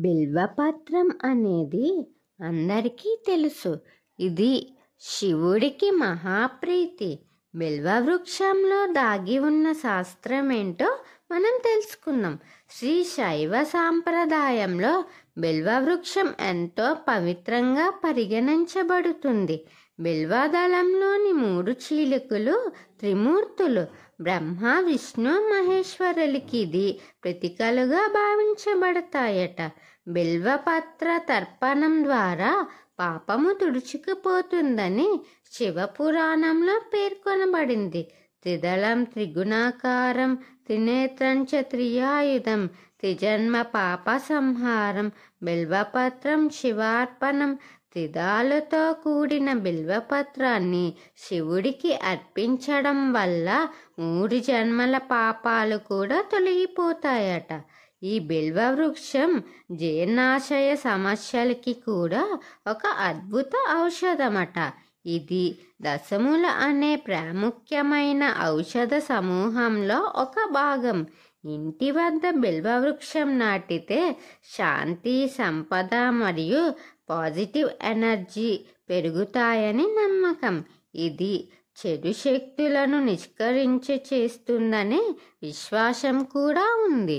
బిల్వపత్రం అనేది అందరికీ తెలుసు. ఇది శివుడికి మహాప్రీతి. బిల్వవృక్షంలో దాగి ఉన్న శాస్త్రం ఏంటో మనం తెలుసుకుందాం. శ్రీ శైవ సాంప్రదాయంలో బిల్వవృక్షం ఎంతో పవిత్రంగా పరిగణించబడుతుంది. బిల్వదళంలోని 3 చీలికలు త్రిమూర్తులు బ్రహ్మ, విష్ణు, మహేశ్వరులకి ఇది ప్రతీకలుగా భావించబడతాయట. బిల్వపత్ర తర్పణం ద్వారా పాపము తుడుచుకుపోతుందని శివపురాణంలో పేర్కొనబడింది. త్రిదళం త్రిగుణాకారం త్రినేత్రం చ త్రియాయుధం త్రిజన్మ పాప సంహారం బిల్వపత్రం శివార్పణం. త్రిదాలతో కూడిన బిల్వపత్రాన్ని శివుడికి అర్పించడం వల్ల 3 జన్మల పాపాలు కూడా తొలగిపోతాయట. ఈ బిల్వవృక్షం జీర్ణాశయ సమస్యలకి కూడా ఒక అద్భుత ఔషధమట. ఇది దశముల అనే ప్రాముఖ్యమైన ఔషధ సమూహంలో ఒక భాగం. ఇంటి వద్ద బిల్వవృక్షం నాటితే శాంతి, సంపద మరియు పాజిటివ్ ఎనర్జీ పెరుగుతాయని నమ్మకం. ఇది చెడు శక్తులను నిష్కరించి చేస్తుందనే విశ్వాసం కూడా ఉంది.